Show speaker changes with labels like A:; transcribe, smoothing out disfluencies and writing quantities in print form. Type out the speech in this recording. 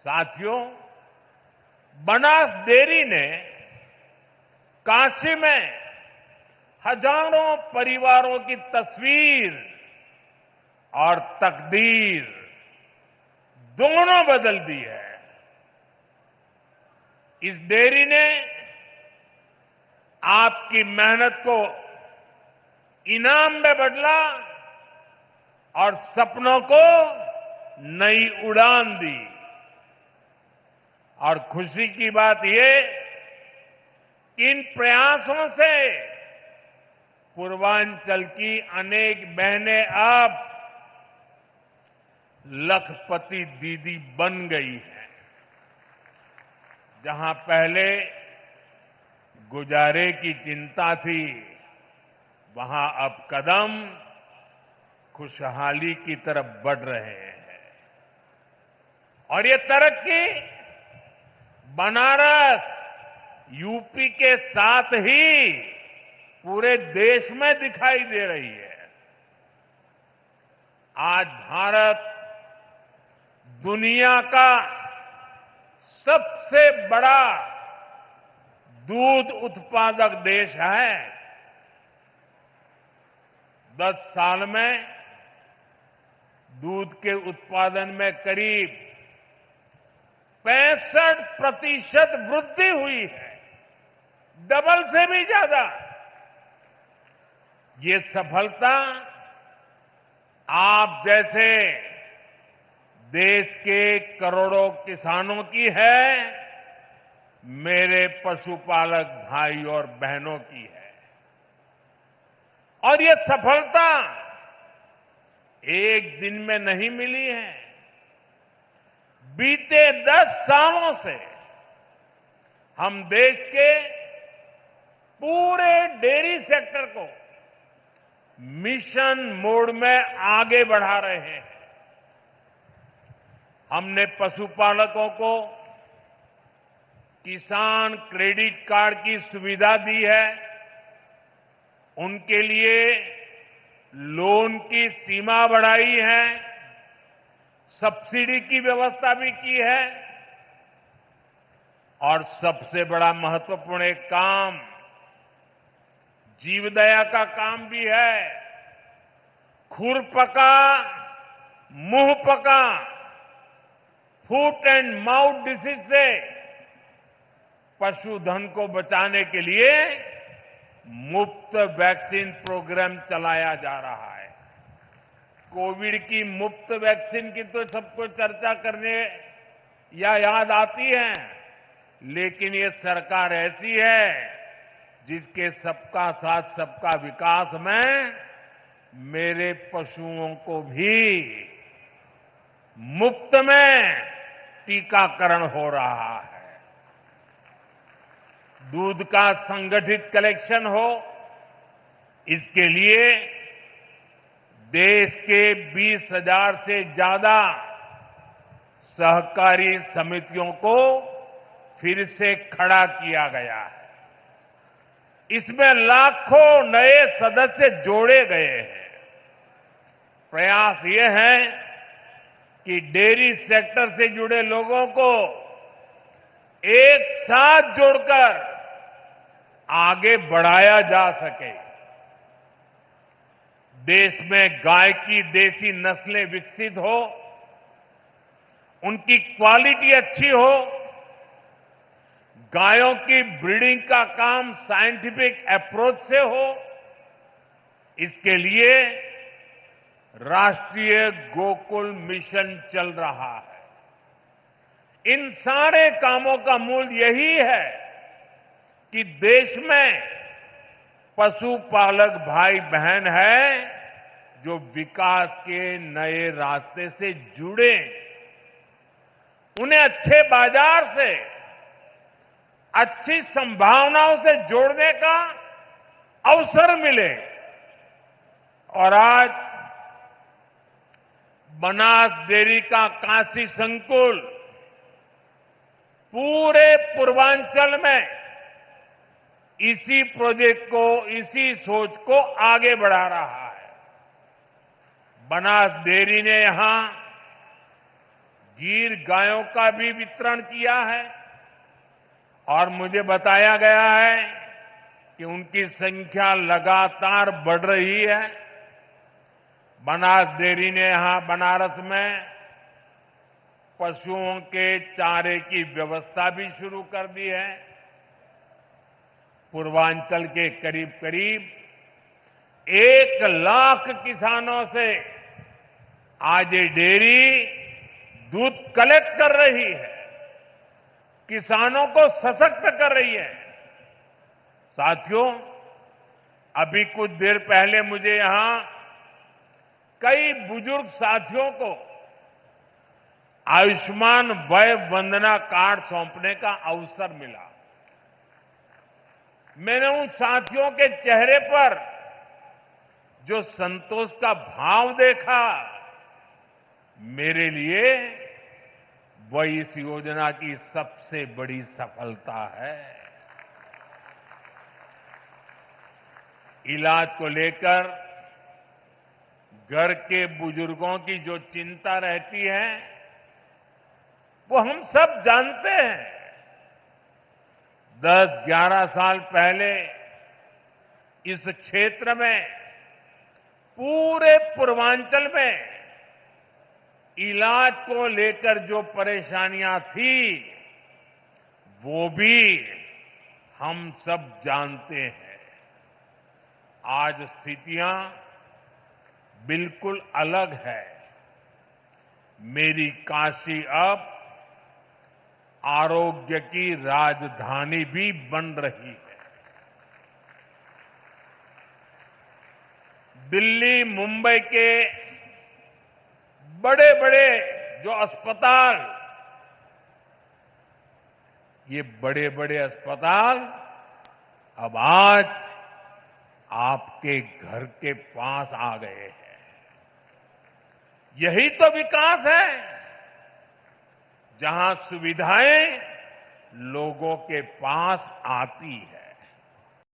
A: साथियों, बनास डेयरी ने काशी में हजारों परिवारों की तस्वीर और तकदीर दोनों बदल दी है। इस डेयरी ने आपकी मेहनत को इनाम में बदला और सपनों को नई उड़ान दी। और खुशी की बात ये कि इन प्रयासों से पूर्वांचल की अनेक बहनें अब लखपति दीदी बन गई हैं। जहां पहले गुजारे की चिंता थी, वहां अब कदम खुशहाली की तरफ बढ़ रहे हैं। और ये तरक्की बनारस, यूपी के साथ ही पूरे देश में दिखाई दे रही है। आज भारत दुनिया का सबसे बड़ा दूध उत्पादक देश है। 10 साल में दूध के उत्पादन में करीब 65% वृद्धि हुई है, डबल से भी ज्यादा। ये सफलता आप जैसे देश के करोड़ों किसानों की है, मेरे पशुपालक भाई और बहनों की है। और ये सफलता एक दिन में नहीं मिली है। बीते 10 सालों से हम देश के पूरे डेयरी सेक्टर को मिशन मोड में आगे बढ़ा रहे हैं। हमने पशुपालकों को किसान क्रेडिट कार्ड की सुविधा दी है। उनके लिए लोन की सीमा बढ़ाई है, सब्सिडी की व्यवस्था भी की है। और सबसे बड़ा महत्वपूर्ण एक काम जीवदया का काम भी है। खुरपका मुंह पका फुट एंड माउथ डिसीज से पशुधन को बचाने के लिए मुफ्त वैक्सीन प्रोग्राम चलाया जा रहा है। कोविड की मुफ्त वैक्सीन की तो सबको चर्चा करने या याद आती है, लेकिन ये सरकार ऐसी है जिसके सबका साथ सबका विकास में मेरे पशुओं को भी मुफ्त में टीकाकरण हो रहा है। दूध का संगठित कलेक्शन हो, इसके लिए देश के 20,000 से ज्यादा सहकारी समितियों को फिर से खड़ा किया गया है। इसमें लाखों नए सदस्य जोड़े गए हैं। प्रयास ये है कि डेयरी सेक्टर से जुड़े लोगों को एक साथ जोड़कर आगे बढ़ाया जा सके। देश में गाय की देसी नस्लें विकसित हो, उनकी क्वालिटी अच्छी हो, गायों की ब्रीडिंग का काम साइंटिफिक अप्रोच से हो, इसके लिए राष्ट्रीय गोकुल मिशन चल रहा है। इन सारे कामों का मूल यही है कि देश में पशुपालक भाई बहन है जो विकास के नए रास्ते से जुड़े, उन्हें अच्छे बाजार से, अच्छी संभावनाओं से जोड़ने का अवसर मिले। और आज बनास डेयरी का काशी संकुल पूरे पूर्वांचल में इसी प्रोजेक्ट को, इसी सोच को आगे बढ़ा रहा है। बनास डेयरी ने यहां गीर गायों का भी वितरण किया है और मुझे बताया गया है कि उनकी संख्या लगातार बढ़ रही है। बनास डेयरी ने यहां बनारस में पशुओं के चारे की व्यवस्था भी शुरू कर दी है। पूर्वांचल के करीब करीब 1 लाख किसानों से आज ये डेयरी दूध कलेक्ट कर रही है, किसानों को सशक्त कर रही है। साथियों, अभी कुछ देर पहले मुझे यहां कई बुजुर्ग साथियों को आयुष्मान वय वंदना कार्ड सौंपने का अवसर मिला। मैंने उन साथियों के चेहरे पर जो संतोष का भाव देखा, मेरे लिए वह इस योजना की सबसे बड़ी सफलता है। इलाज को लेकर घर के बुजुर्गों की जो चिंता रहती है, वो हम सब जानते हैं। 10-11 साल पहले इस क्षेत्र में, पूरे पूर्वांचल में इलाज को लेकर जो परेशानियां थी, वो भी हम सब जानते हैं। आज स्थितियां बिल्कुल अलग है। मेरी काशी अब आरोग्य की राजधानी भी बन रही है। दिल्ली, मुंबई के बड़े बड़े जो अस्पताल, ये बड़े बड़े अस्पताल अब आज आपके घर के पास आ गए हैं। यही तो विकास है, जहां सुविधाएं लोगों के पास आती है।